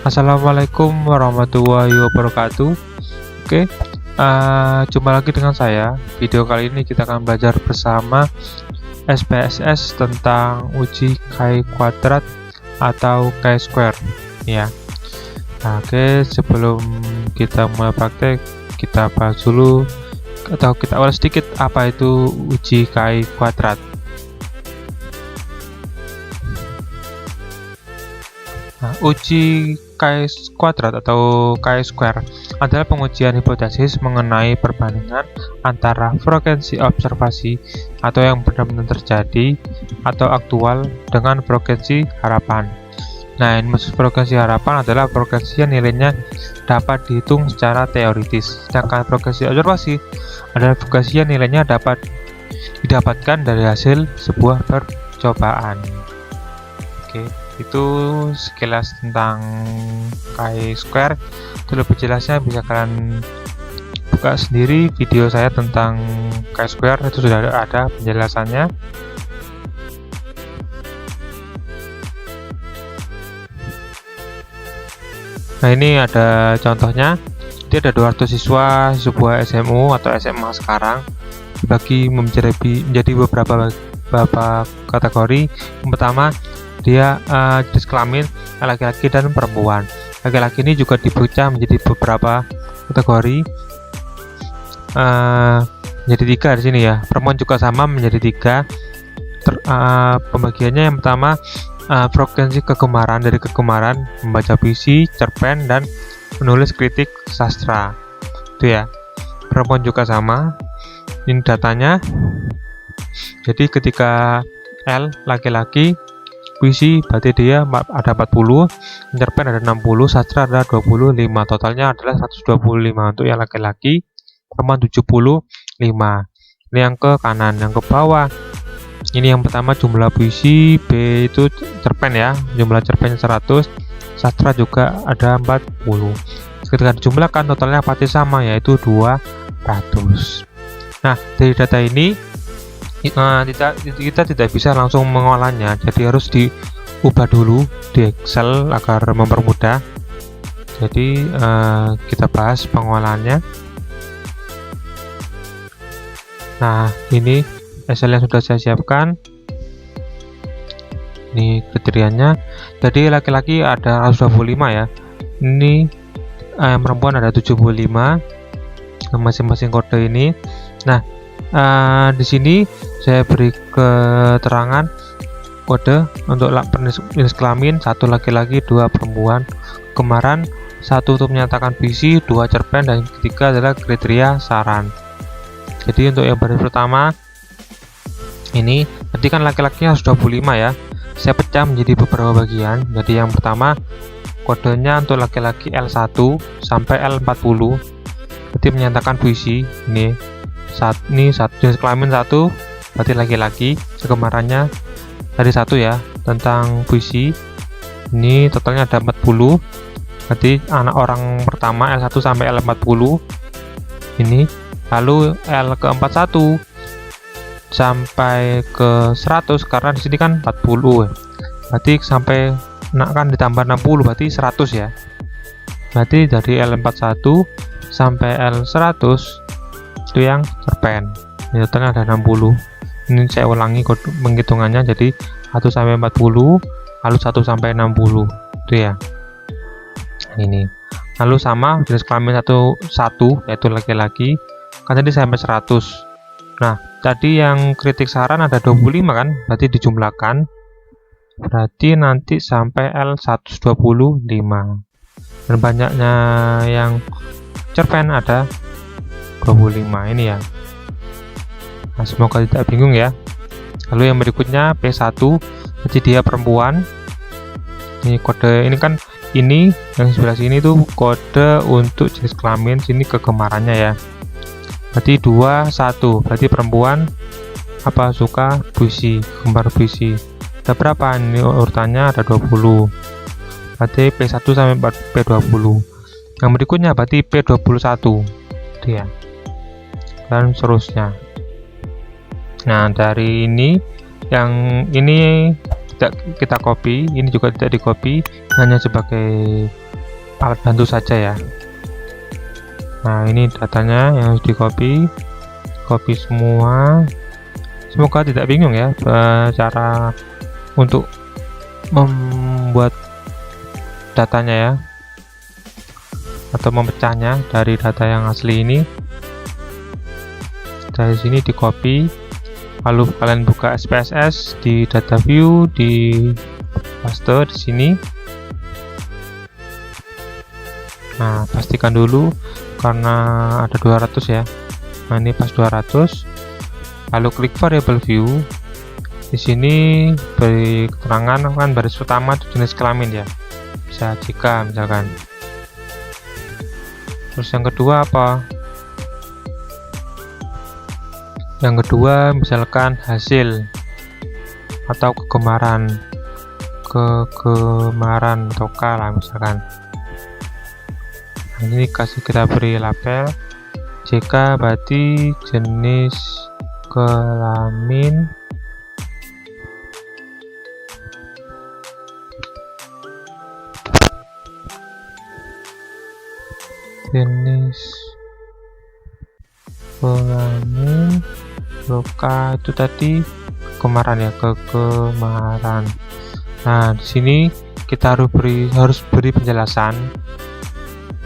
Assalamualaikum warahmatullahi wabarakatuh. Oke, jumpa lagi dengan saya. Video kali ini kita akan belajar bersama SPSS tentang uji chi-kuadrat atau chi-square ya. Nah, oke, sebelum kita mulai praktek, kita bahas dulu atau kita ulas sedikit apa itu uji chi-kuadrat. Nah, uji chi-kuadrat atau chi-square adalah pengujian hipotesis mengenai perbandingan antara frekuensi observasi atau yang benar-benar terjadi atau aktual dengan frekuensi harapan. Nah, ini maksud frekuensi harapan adalah frekuensi yang nilainya dapat dihitung secara teoritis, sedangkan frekuensi observasi adalah frekuensi yang nilainya dapat didapatkan dari hasil sebuah percobaan. Oke, itu sekilas tentang chi-square. Untuk lebih jelasnya bisa kalian buka sendiri video saya tentang chi-square, itu sudah ada penjelasannya. Nah, ini ada contohnya. Jadi ada 200 siswa sebuah SMU atau SMA sekarang dibagi menjadi beberapa kategori. Yang pertama, dia jenis kelamin laki-laki dan perempuan. Laki-laki ini juga dipecah menjadi beberapa kategori, menjadi 3 di sini ya. Perempuan juga sama menjadi 3. Pembagiannya yang pertama, frekuensi kegemaran, dari kegemaran membaca puisi, cerpen, dan menulis kritik sastra. Itu ya. Perempuan juga sama. Ini datanya. Jadi ketika L laki-laki, puisi berarti dia ada 40, cerpen ada 60, sastra ada 25, totalnya adalah 125 untuk yang laki-laki, perempuan 75. Ini yang ke kanan. Yang ke bawah, ini yang pertama jumlah puisi, B itu cerpen ya, jumlah cerpennya 100, sastra juga ada 40. Ketika dijumlahkan totalnya pasti sama, yaitu 200. Nah, dari data ini kita tidak bisa langsung mengolahnya, jadi harus diubah dulu di Excel agar mempermudah. Jadi kita bahas pengolahannya. Nah, ini Excel yang sudah saya siapkan. Ini kriterianya. Jadi laki-laki ada 125 ya. Ini perempuan ada 75. Masing-masing kode ini. Nah, di sini saya beri keterangan kode untuk jenis kelamin 1 laki-laki, 2 perempuan, kegemaran 1 untuk menyatakan puisi, 2 cerpen, dan ketiga adalah kriteria saran. Jadi untuk yang baris pertama ini tadi kan laki-lakinya 125 ya, saya pecah menjadi beberapa bagian. Jadi yang pertama kodenya untuk laki-laki L1 sampai L40, jadi menyatakan puisi. Ini satu jenis kelamin 1 berarti laki-laki, kegemarannya dari 1 ya, tentang puisi. Ini totalnya ada 40, berarti anak orang pertama L1 sampai L40 ini. Lalu L ke-41 sampai ke 100, karena di sini kan 40 berarti sampai kan ditambah 60 berarti 100 ya. Berarti dari L41 sampai L100 itu yang cerpen. Ini totalnya ada 60. Ini saya ulangi penghitungannya, jadi 1 sampai 40, lalu 1 sampai 60 itu ya. Ini lalu sama jenis kelamin 1 yaitu laki-laki, kan tadi sampai 100. Nah, tadi yang kritik saran ada 25 kan, berarti dijumlahkan, berarti nanti sampai L125. Dan banyaknya yang cerpen ada 25 ini ya. Nah, semoga tidak bingung ya. Lalu yang berikutnya P1, jadi dia perempuan. Ini kode, ini kan ini yang sebelah sini tuh kode untuk jenis kelamin, sini kegemarannya ya. Berarti 21, berarti perempuan apa suka puisi, gemar puisi. Ada berapa? Ini urutannya ada 20. Berarti P1 sampai P20. Yang berikutnya berarti P21. Dia. Dan seterusnya. Nah, dari ini yang ini tidak kita copy, ini juga tidak di copy, hanya sebagai alat bantu saja ya. Nah, ini datanya yang harus di copy semua. Semoga tidak bingung ya cara untuk membuat datanya ya, atau memecahnya dari data yang asli ini. Dari sini di copy, lalu kalian buka SPSS di data view, di paste di sini. Nah, pastikan dulu karena ada 200 ya. Nah, ini pas 200. Lalu klik variable view. Di sini beri keterangan kan baris pertama itu jenis kelamin ya. Bisa jika misalkan. Terus yang kedua apa? Yang kedua misalkan hasil atau kegemaran atau kalah misalkan. Nah, ini kita beri label JK berarti jenis kelamin loka itu tadi kegemaran ya, kegemaran. Nah, di sini kita harus beri penjelasan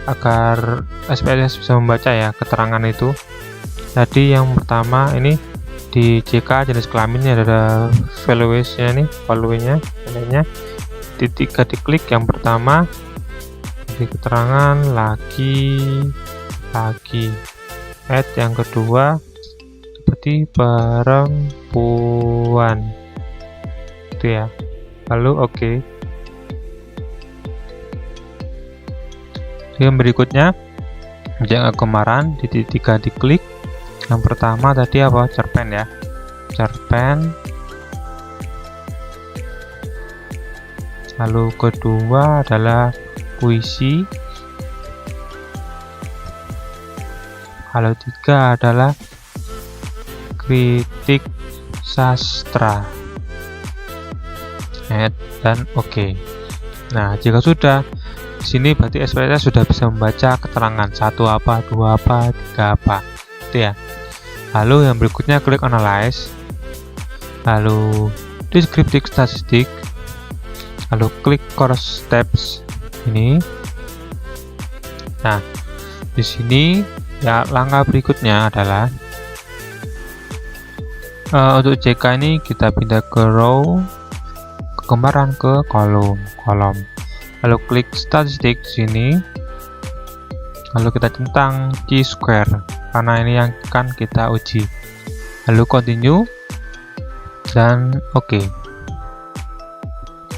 agar SPSS bisa membaca ya keterangan itu. Tadi yang pertama ini di JK jenis kelaminnya ada valuesnya nih, value-nya tiga diklik yang pertama di keterangan laki add yang kedua seperti perempuan gitu ya, lalu oke. Yang berikutnya yang kegemaran di tiga diklik. Yang pertama tadi apa? Cerpen ya, cerpen. Lalu kedua adalah puisi. Lalu tiga adalah kritik sastra. Add dan oke. Nah, jika sudah di sini berarti SPSS sudah bisa membaca keterangan satu apa, dua apa, tiga apa, itu ya. Lalu yang berikutnya klik analyze, lalu descriptive statistik, lalu klik core steps ini. Nah, di sini ya langkah berikutnya adalah untuk JK ini kita pindah ke row, kegemaran ke kolom. Lalu klik statistik sini, lalu kita centang chi-square karena ini yang akan kita uji. Lalu continue dan oke.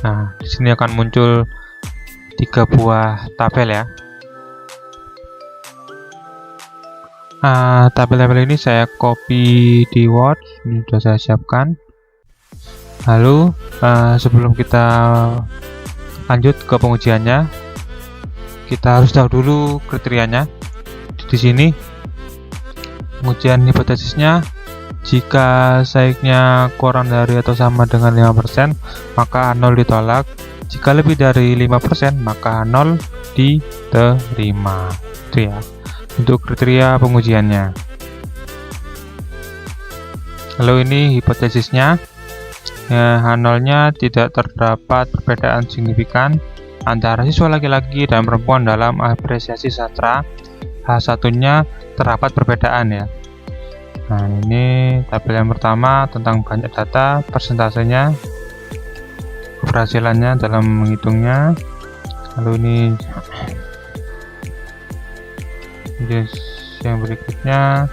Nah, di sini akan muncul 3 buah tabel ya. Tabel-tabel ini saya copy di Word, ini sudah saya siapkan. Lalu sebelum kita lanjut ke pengujiannya, kita harus tahu dulu kriterianya. Di sini pengujian hipotesisnya, jika SAIK-nya kurang dari atau sama dengan 5%, maka 0 ditolak. Jika lebih dari 5%, maka 0 diterima. Itu ya untuk kriteria pengujiannya. Lalu ini hipotesisnya. H0-nya tidak terdapat perbedaan signifikan antara siswa laki-laki dan perempuan dalam apresiasi sastra. H1-nya terdapat perbedaan ya. Nah, ini tabel yang pertama tentang banyak data, persentasenya, keberhasilannya dalam menghitungnya. Lalu ini yang berikutnya,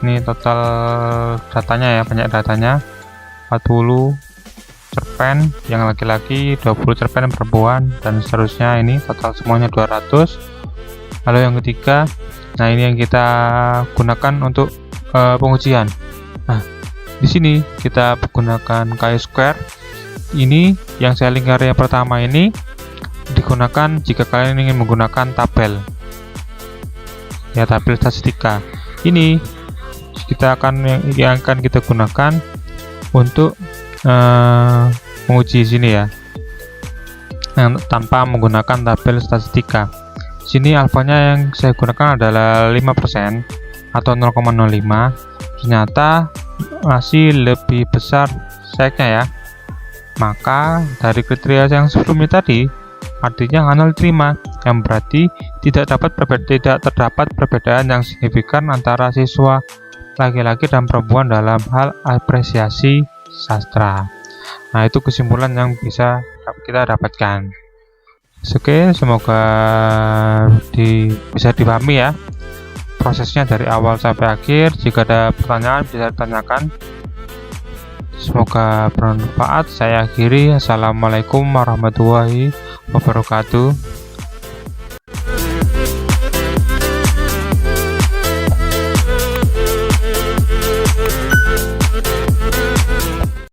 ini total datanya ya, banyak datanya 40 cerpen yang laki-laki, 20 cerpen perempuan, dan seterusnya. Ini total semuanya 200. Lalu yang ketiga, nah ini yang kita gunakan untuk pengujian. Nah, di sini kita gunakan chi-square. Ini yang saya lingkari yang pertama ini digunakan jika kalian ingin menggunakan tabel ya, tabel statistika. Ini kita akan yang akan kita gunakan untuk menguji sini ya, tanpa menggunakan tabel statistika. Sini alfanya yang saya gunakan adalah 5% atau 0,05. Ternyata masih lebih besar size-nya ya. Maka dari kriteria yang sebelumnya tadi, artinya HANA diterima, yang berarti tidak terdapat perbedaan yang signifikan antara siswa laki-laki dan perempuan dalam hal apresiasi sastra. Nah, itu kesimpulan yang bisa kita dapatkan. Oke, semoga bisa dipahami ya prosesnya dari awal sampai akhir. Jika ada pertanyaan bisa ditanyakan. Semoga bermanfaat. Saya akhiri. Assalamualaikum warahmatullahi wabarakatuh.